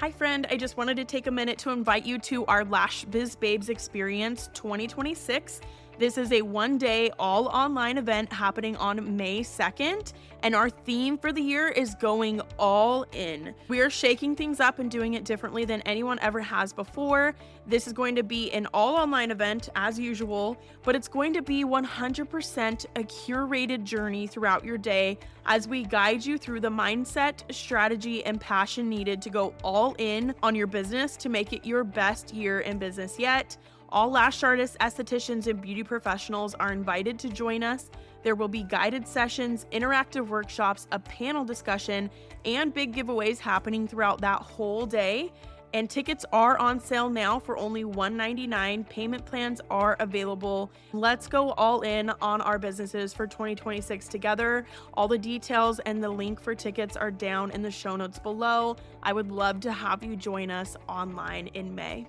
Hi friend, I just wanted to take a minute to invite you to our Lash Biz Babes Experience 2026. This is a one-day all online event happening on May 2nd, and our theme for the year is going all in. We are shaking things up and doing it differently than anyone ever has before. This is going to be an all online event as usual, but it's going to be 100% a curated journey throughout your day as we guide you through the mindset, strategy, and passion needed to go all in on your business to make it your best year in business yet. All lash artists, estheticians, and beauty professionals are invited to join us. There will be guided sessions, interactive workshops, a panel discussion, and big giveaways happening throughout that whole day. And tickets are on sale now for only $199. Payment plans are available. Let's go all in on our businesses for 2026 together. All the details and the link for tickets are down in the show notes below. I would love to have you join us online in May.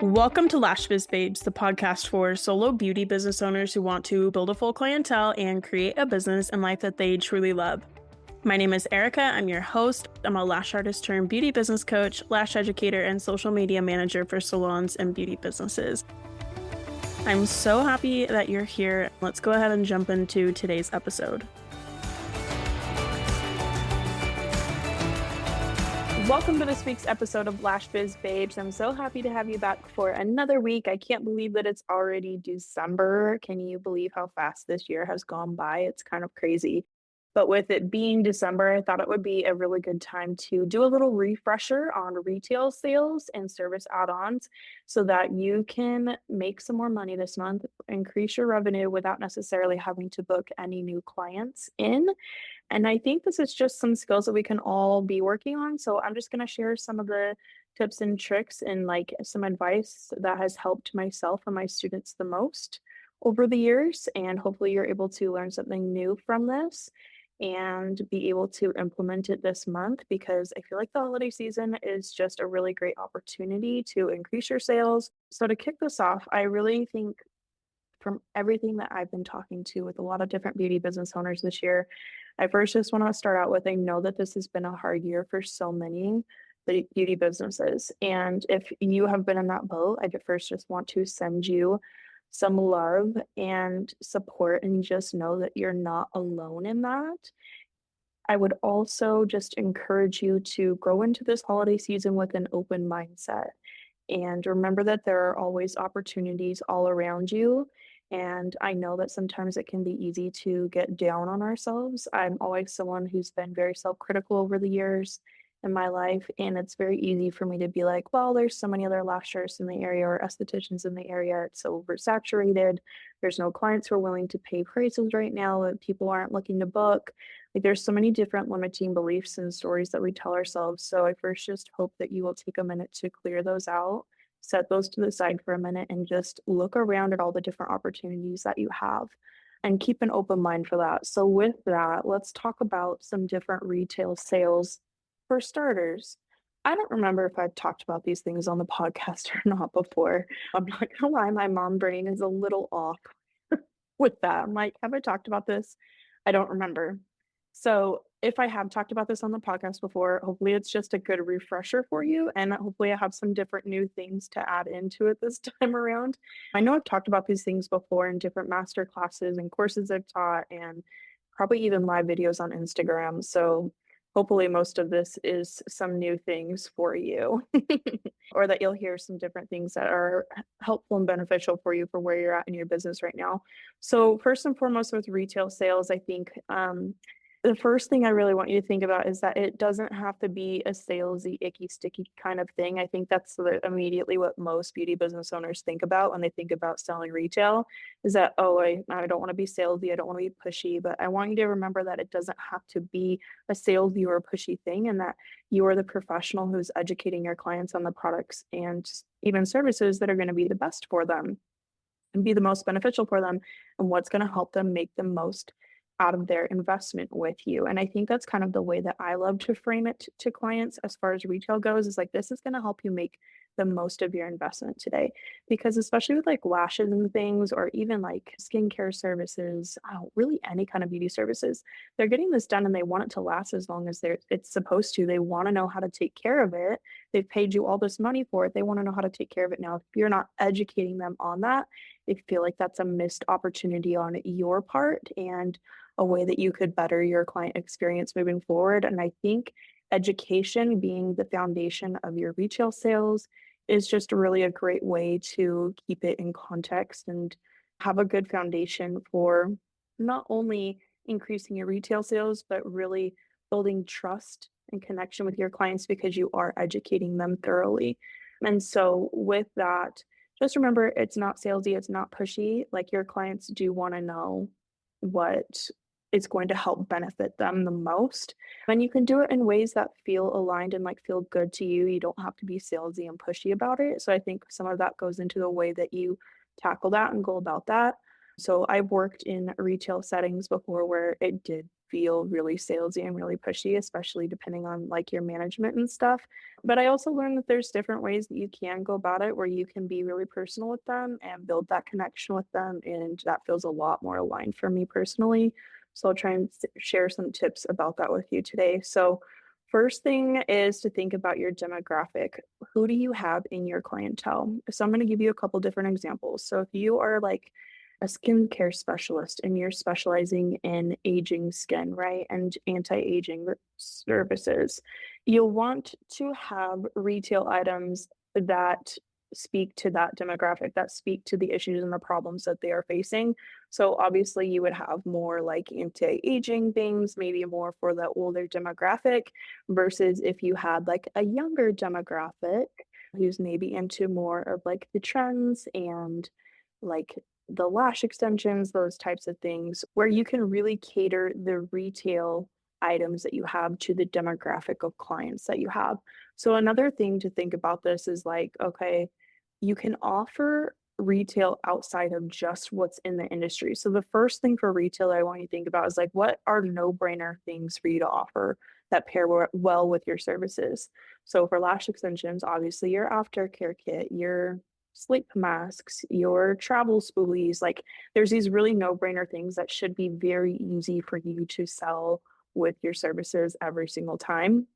Welcome to Lash Biz Babes, the podcast for solo beauty business owners who want to build a full clientele and create a business and life that they truly love. My name is Erica. I'm your host. I'm a lash artist turned beauty business coach, lash educator, and social media manager for salons and beauty businesses. I'm so happy that you're here. Let's go ahead and jump into today's episode. Welcome to this week's episode of Lash Biz Babes. I'm so happy to have you back for another week. I can't believe that it's already December. Can you believe how fast this year has gone by? It's kind of crazy. But with it being December, I thought it would be a really good time to do a little refresher on retail sales and service add-ons so that you can make some more money this month, increase your revenue without necessarily having to book any new clients in. And I think this is just some skills that we can all be working on. So I'm just going to share some of the tips and tricks and like some advice that has helped myself and my students the most over the years. And hopefully you're able to learn something new from this and be able to implement it this month, because I feel like the holiday season is just a really great opportunity to increase your sales. So to kick this off, I really think from everything that I've been talking to with a lot of different beauty business owners this year, I first just want to start out with, I know that this has been a hard year for so many beauty businesses. And if you have been in that boat, I first just want to send you some love and support and just know that you're not alone in that. I would also just encourage you to go into this holiday season with an open mindset and remember that there are always opportunities all around you. And I know that sometimes it can be easy to get down on ourselves. I'm always someone who's been very self-critical over the years in my life, and it's very easy for me to be like, well, there's so many other lash artists in the area or estheticians in the area. It's so oversaturated. There's no clients who are willing to pay prices right now. That people aren't looking to book. Like there's so many different limiting beliefs and stories that we tell ourselves. So I first just hope that you will take a minute to clear those out, set those to the side for a minute, and just look around at all the different opportunities that you have and keep an open mind for that. So with that, let's talk about some different retail sales. For starters, I don't remember if I've talked about these things on the podcast or not before. I'm not gonna lie, my mom brain is a little off with that. I'm like, have I talked about this? I don't remember. So if I have talked about this on the podcast before, hopefully it's just a good refresher for you. And hopefully I have some different new things to add into it this time around. I know I've talked about these things before in different master classes and courses I've taught and probably even live videos on Instagram. So hopefully most of this is some new things for you or that you'll hear some different things that are helpful and beneficial for you for where you're at in your business right now. So first and foremost with retail sales, I think the first thing I really want you to think about is that it doesn't have to be a salesy, icky, sticky kind of thing. I think that's immediately what most beauty business owners think about when they think about selling retail is that, oh, I don't want to be salesy, I don't want to be pushy, but I want you to remember that it doesn't have to be a salesy or a pushy thing, and that you are the professional who's educating your clients on the products and even services that are going to be the best for them and be the most beneficial for them and what's going to help them make the most out of their investment with you. And I think that's kind of the way that I love to frame it to clients as far as retail goes, is like, this is going to help you make the most of your investment today. Because especially with like lashes and things, or even like skincare services, really any kind of beauty services, they're getting this done and they want it to last as long as it's supposed to. They want to know how to take care of it. They've paid you all this money for it. They want to know how to take care of it now. If you're not educating them on that, I feel like that's a missed opportunity on your part and a way that you could better your client experience moving forward. And I think education being the foundation of your retail sales is just really a great way to keep it in context and have a good foundation for not only increasing your retail sales, but really building trust and connection with your clients because you are educating them thoroughly. And so, with that, just remember it's not salesy, it's not pushy. Like your clients do want to know what is going to help benefit them the most. And you can do it in ways that feel aligned and like feel good to you. You don't have to be salesy and pushy about it. So I think some of that goes into the way that you tackle that and go about that. So I've worked in retail settings before where it did feel really salesy and really pushy, especially depending on like your management and stuff. But I also learned that there's different ways that you can go about it where you can be really personal with them and build that connection with them. And that feels a lot more aligned for me personally. So I'll try and share some tips about that with you today. So, first thing is to think about your demographic. Who do you have in your clientele? So, I'm going to give you a couple different examples. So, if you are like a skincare specialist and you're specializing in aging skin, right, and anti-aging services, you'll want to have retail items that speak to that demographic, that speak to the issues and the problems that they are facing. So obviously you would have more like anti-aging things, maybe more for the older demographic versus if you had like a younger demographic who's maybe into more of like the trends and like the lash extensions, those types of things, where you can really cater the retail items that you have to the demographic of clients that you have. So another thing to think about this is like, okay, you can offer retail outside of just what's in the industry. So the first thing for retail I want you to think about is like what are no-brainer things for you to offer that pair well with your services. So for lash extensions, obviously your aftercare kit, your sleep masks, your travel spoolies, like there's these really no-brainer things that should be very easy for you to sell with your services every single time.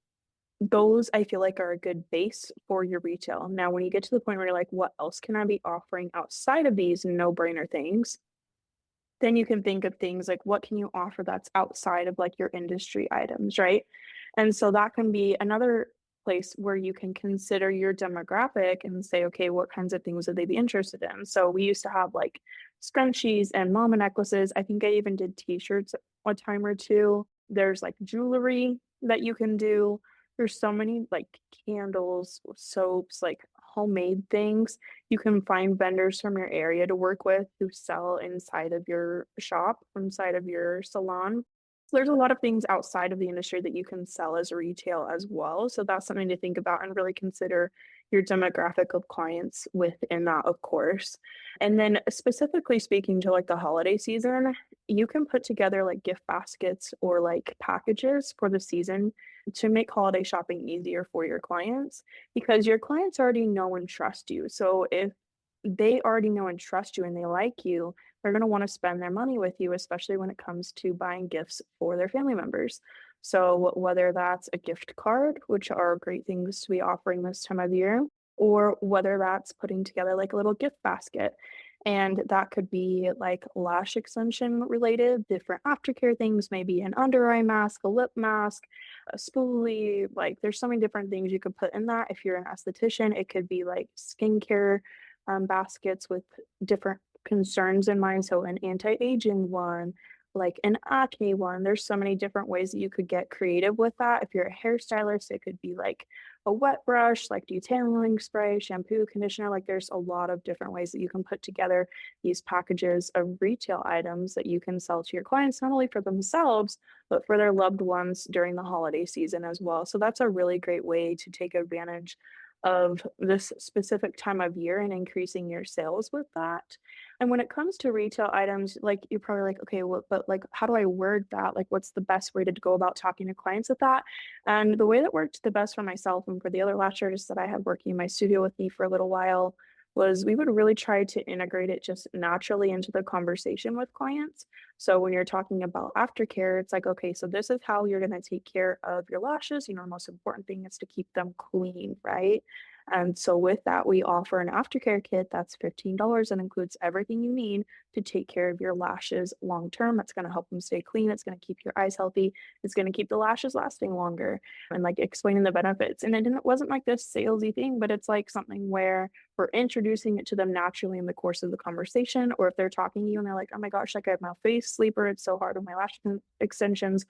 Those I feel like are a good base for your retail. Now, when you get to the point where you're like, what else can I be offering outside of these no-brainer things? Then you can think of things like what can you offer that's outside of like your industry items, right? And so that can be another place where you can consider your demographic and say, okay, what kinds of things would they be interested in? So we used to have like scrunchies and mama necklaces. I think I even did t-shirts a time or two. There's like jewelry that you can do. There's so many like candles, soaps, like homemade things you can find vendors from your area to work with who sell inside of your shop, inside of your salon. So there's a lot of things outside of the industry that you can sell as retail as well. So that's something to think about and really consider your demographic of clients within that, of course. And then specifically speaking to like the holiday season, you can put together like gift baskets or like packages for the season to make holiday shopping easier for your clients because your clients already know and trust you. So if they already know and trust you and they like you, they're going to want to spend their money with you, especially when it comes to buying gifts for their family members. So whether that's a gift card, which are great things to be offering this time of year, or whether that's putting together like a little gift basket. And that could be like lash extension related, different aftercare things, maybe an under eye mask, a lip mask, a spoolie. Like there's so many different things you could put in that. If you're an esthetician, it could be like skincare baskets with different concerns in mind. So an anti-aging one, like an acne one. There's so many different ways that you could get creative with that. If you're a hairstylist, it could be like a wet brush, like detangling spray, shampoo, conditioner. Like there's a lot of different ways that you can put together these packages of retail items that you can sell to your clients, not only for themselves, but for their loved ones during the holiday season as well. So that's a really great way to take advantage of this specific time of year and increasing your sales with that. And when it comes to retail items, like, you're probably like, "Okay, well, but, like, how do I word that? Like, what's the best way to go about talking to clients with that?" And the way that worked the best for myself and for the other lash artists that I had working in my studio with me for a little while was we would really try to integrate it just naturally into the conversation with clients. So when you're talking about aftercare, it's like, "Okay, so this is how you're gonna take care of your lashes. You know, the most important thing is to keep them clean, right?" And so with that, we offer an aftercare kit that's $15 and includes everything you need to take care of your lashes long term. It's going to help them stay clean. It's going to keep your eyes healthy. It's going to keep the lashes lasting longer and like explaining the benefits. And it wasn't like this salesy thing, but it's like something where we're introducing it to them naturally in the course of the conversation. Or if they're talking to you and they're like, "Oh my gosh, like I have my face sleeper. It's so hard with my lash extensions."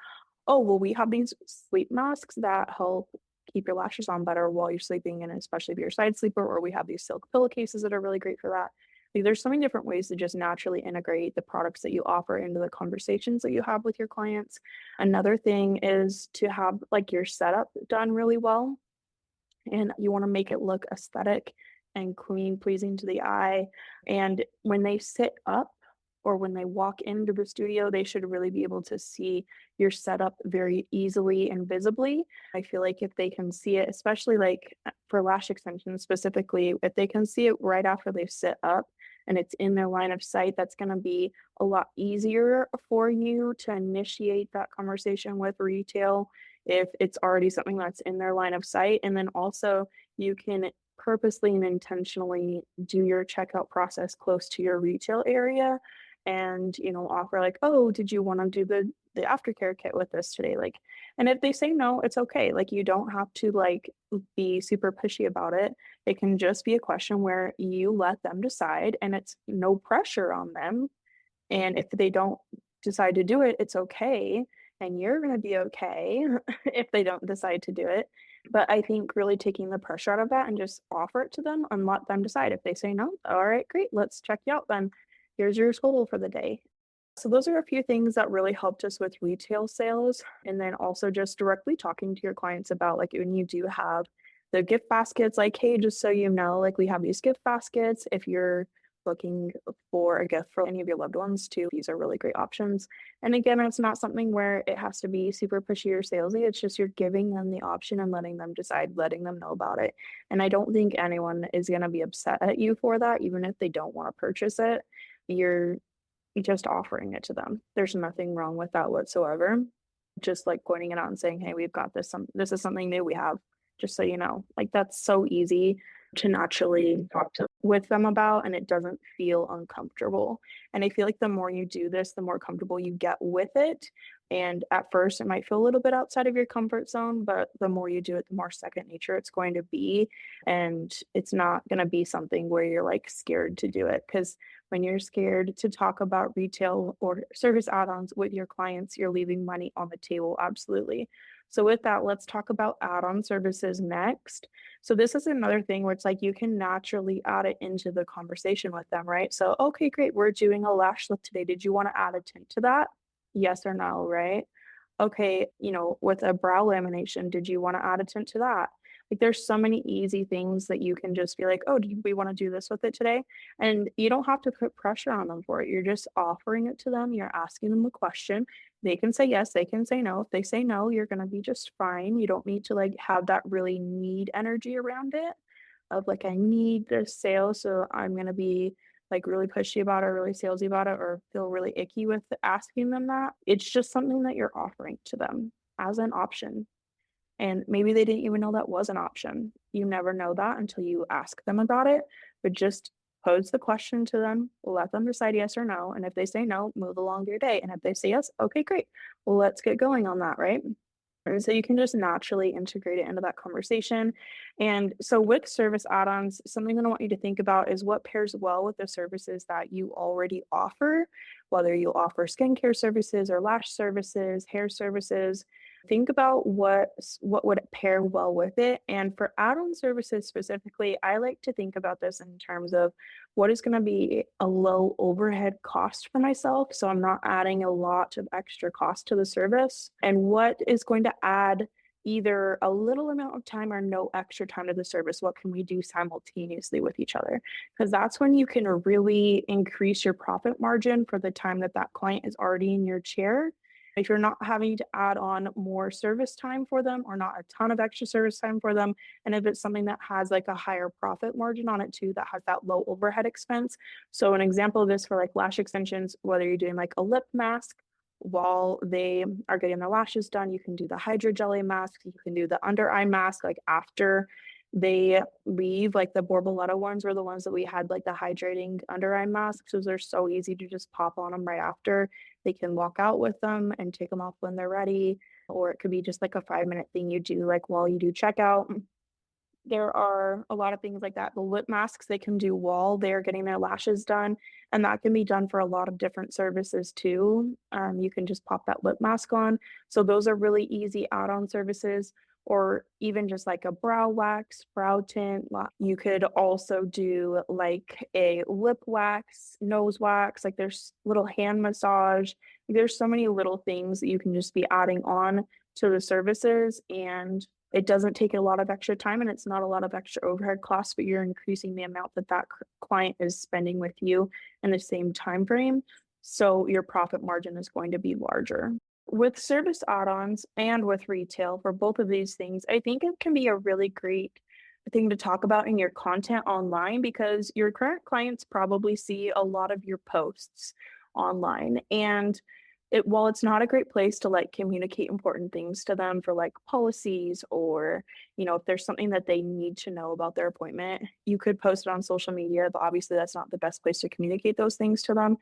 "Oh, well, we have these sleep masks that help keep your lashes on better while you're sleeping, and especially if you're a side sleeper, or we have these silk pillowcases that are really great for that." Like, there's so many different ways to just naturally integrate the products that you offer into the conversations that you have with your clients. Another thing is to have, like, your setup done really well, and you wanna make it look aesthetic and clean, pleasing to the eye, and when they sit up or when they walk into the studio, they should really be able to see your setup very easily and visibly. I feel like if they can see it, especially, like, for lash extensions specifically, if they can see it right after they sit up and it's in their line of sight, that's gonna be a lot easier for you to initiate that conversation with retail if it's already something that's in their line of sight. And then also you can purposely and intentionally do your checkout process close to your retail area and, offer like, "Oh, did you want to do the aftercare kit with this today?" Like, and if they say no, it's okay. Like, you don't have to like be super pushy about it. It can just be a question where you let them decide and it's no pressure on them, and if they don't decide to do it, it's okay, and you're gonna be okay if they don't decide to do it. But I think really taking the pressure out of that and just offer it to them and let them decide. If they say no, all right, great, let's check you out then. Here's your total for the day. So those are a few things that really helped us with retail sales. And then also just directly talking to your clients about like when you do have the gift baskets, like, "Hey, just so you know, like we have these gift baskets. If you're looking for a gift for any of your loved ones too, these are really great options." And again, it's not something where it has to be super pushy or salesy. It's just you're giving them the option and letting them decide, letting them know about it. And I don't think anyone is going to be upset at you for that, even if they don't want to purchase it. You're just offering it to them. There's nothing wrong with that whatsoever. Just, like, pointing it out and saying, "Hey, we've got this is something new we have, just so you know." Like, that's so easy to naturally talk to with them about, and it doesn't feel uncomfortable. And I feel like the more you do this, the more comfortable you get with it, and at first, it might feel a little bit outside of your comfort zone, but the more you do it, the more second nature it's going to be, and it's not gonna be something where you're, like, scared to do it. Because when you're scared to talk about retail or service add-ons with your clients, you're leaving money on the table, absolutely. So with that, let's talk about add-on services next. So this is another thing where it's like you can naturally add it into the conversation with them, right? So, "Okay, great, we're doing a lash lift today. Did you wanna add a tint to that?" Yes or no, right? "Okay, with a brow lamination, did you wanna add a tint to that?" Like, there's so many easy things that you can just be like, "Oh, do we wanna do this with it today?" And you don't have to put pressure on them for it. You're just offering it to them, you're asking them a question. They can say yes, they can say no. If they say no, you're gonna be just fine. You don't need to, like, have that really need energy around it of, like, "I need this sale, so I'm gonna be, like, really pushy about it, really salesy about it, or feel really icky with asking them that." It's just something that you're offering to them as an option. And maybe they didn't even know that was an option. You never know that until you ask them about it, but just pose the question to them, let them decide yes or no, and if they say no, move along your day, and if they say yes, okay, great. Well, let's get going on that, right? And so you can just naturally integrate it into that conversation. And so with service add-ons, something that I want you to think about is what pairs well with the services that you already offer, whether you offer skincare services or lash services, hair services. Think about what would pair well with it. And for add-on services specifically, I like to think about this in terms of what is going to be a low overhead cost for myself. So I'm not adding a lot of extra cost to the service, and what is going to add either a little amount of time or no extra time to the service. What can we do simultaneously with each other? Because that's when you can really increase your profit margin for the time that that client is already in your chair. If you're not having to add on more service time for them or not a ton of extra service time for them, and if it's something that has like a higher profit margin on it too, that has that low overhead expense. So, an example of this for like lash extensions, whether you're doing like a lip mask while they are getting their lashes done, you can do the hydrogel mask, you can do the under eye mask like after they leave. Like the Borboleta ones were the ones that we had like the hydrating under eye masks. Those are so easy to just pop on them right after. They can walk out with them and take them off when they're ready. Or it could be just like a 5-minute thing you do like while you do checkout. There are a lot of things like that. The lip masks they can do while they're getting their lashes done, and that can be done for a lot of different services too. You can just pop that lip mask on. So those are really easy add-on services, or even just like a brow wax, brow tint. You could also do like a lip wax, nose wax, like there's little hand massage. There's so many little things that you can just be adding on to the services, and it doesn't take a lot of extra time and it's not a lot of extra overhead costs, but you're increasing the amount that that client is spending with you in the same time frame. So your profit margin is going to be larger. With service add-ons and with retail, for both of these things, I think it can be a really great thing to talk about in your content online because your current clients probably see a lot of your posts online. And while it's not a great place to like communicate important things to them for like policies or, if there's something that they need to know about their appointment, you could post it on social media, but obviously that's not the best place to communicate those things to them.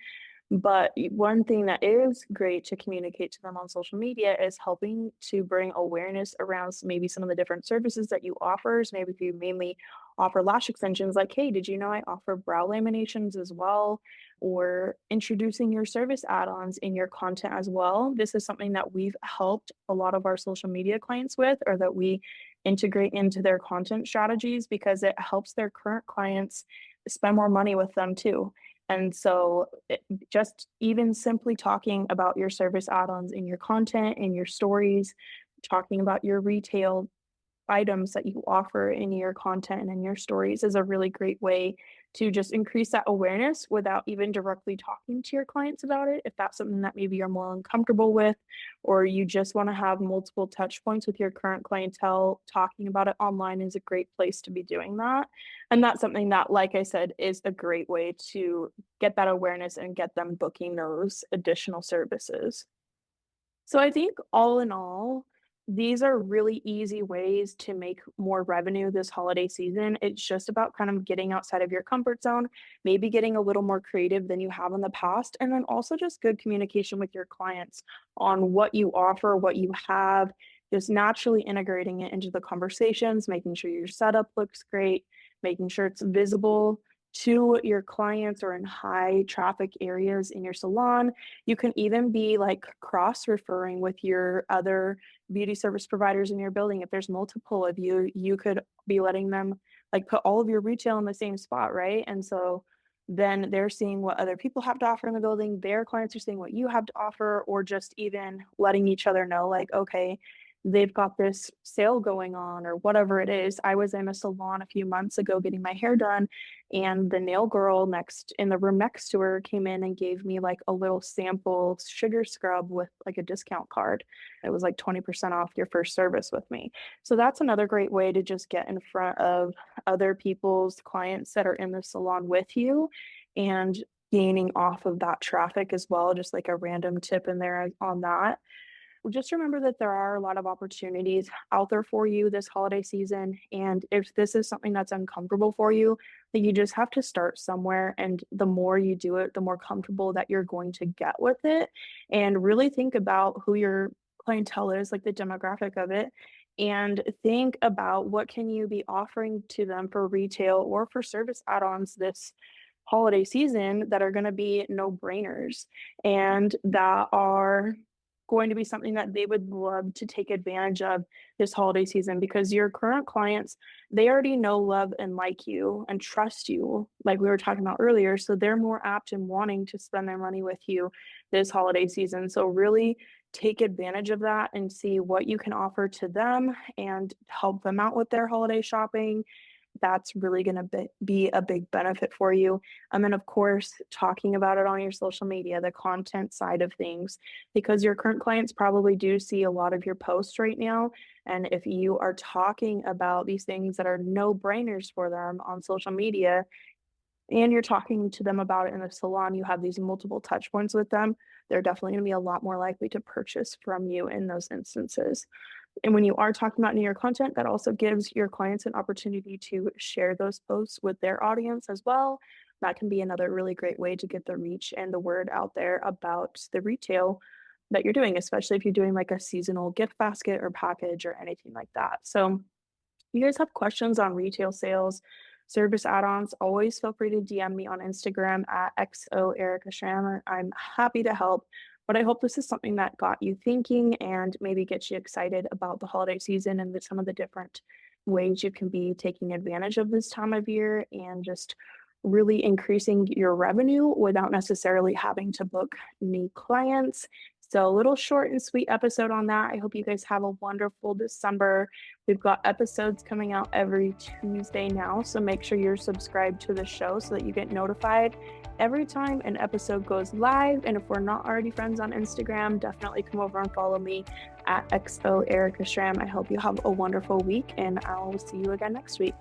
But one thing that is great to communicate to them on social media is helping to bring awareness around maybe some of the different services that you offer. So maybe if you mainly offer lash extensions, like, hey, did you know I offer brow laminations as well? Or introducing your service add-ons in your content as well. This is something that we've helped a lot of our social media clients with, or that we integrate into their content strategies because it helps their current clients spend more money with them too. And so, just even simply talking about your service add-ons in your content, in your stories, talking about your retail items that you offer in your content and in your stories is a really great way to just increase that awareness without even directly talking to your clients about it. If that's something that maybe you're more uncomfortable with, or you just want to have multiple touch points with your current clientele, talking about it online is a great place to be doing that. And that's something that, like I said, is a great way to get that awareness and get them booking those additional services. So I think all in all, these are really easy ways to make more revenue this holiday season. It's just about kind of getting outside of your comfort zone, maybe getting a little more creative than you have in the past, and then also just good communication with your clients on what you offer, what you have, just naturally integrating it into the conversations, making sure your setup looks great, making sure it's visible to your clients or in high traffic areas in your salon. You can even be like cross referring with your other beauty service providers in your building. If there's multiple of you, you could be letting them like put all of your retail in the same spot, right? And so then they're seeing what other people have to offer in the building. Their clients are seeing what you have to offer, or just even letting each other know, like, okay, they've got this sale going on or whatever it is. I was in a salon a few months ago getting my hair done, and the nail girl next in the room next to her came in and gave me like a little sample sugar scrub with like a discount card. It was like 20% off your first service with me. So that's another great way to just get in front of other people's clients that are in the salon with you and gaining off of that traffic as well. Just like a random tip in there on that. Just remember that there are a lot of opportunities out there for you this holiday season. And if this is something that's uncomfortable for you, then you just have to start somewhere. And the more you do it, the more comfortable that you're going to get with it. And really think about who your clientele is, like the demographic of it. And think about what can you be offering to them for retail or for service add-ons this holiday season that are going to be no brainers and that are going to be something that they would love to take advantage of this holiday season, because your current clients, they already know, love, and like you and trust you, like we were talking about earlier. So they're more apt in wanting to spend their money with you this holiday season. So really take advantage of that and see what you can offer to them and help them out with their holiday shopping. That's really gonna be a big benefit for you. And of course, talking about it on your social media, the content side of things, because your current clients probably do see a lot of your posts right now. And if you are talking about these things that are no-brainers for them on social media, and you're talking to them about it in the salon, you have these multiple touch points with them, they're definitely gonna be a lot more likely to purchase from you in those instances. And when you are talking about in your content, that also gives your clients an opportunity to share those posts with their audience as well. That can be another really great way to get the reach and the word out there about the retail that you're doing, especially if you're doing like a seasonal gift basket or package or anything like that. So you guys have questions on retail sales, service add-ons, always feel free to DM me on Instagram at XOEricaShammer. I'm happy to help, but I hope this is something that got you thinking and maybe gets you excited about the holiday season and some of the different ways you can be taking advantage of this time of year and just really increasing your revenue without necessarily having to book new clients. So a little short and sweet episode on that. I hope you guys have a wonderful December. We've got episodes coming out every Tuesday now, so make sure you're subscribed to the show so that you get notified every time an episode goes live. And if we're not already friends on Instagram, definitely come over and follow me at XOEricaShram. I hope you have a wonderful week, and I'll see you again next week.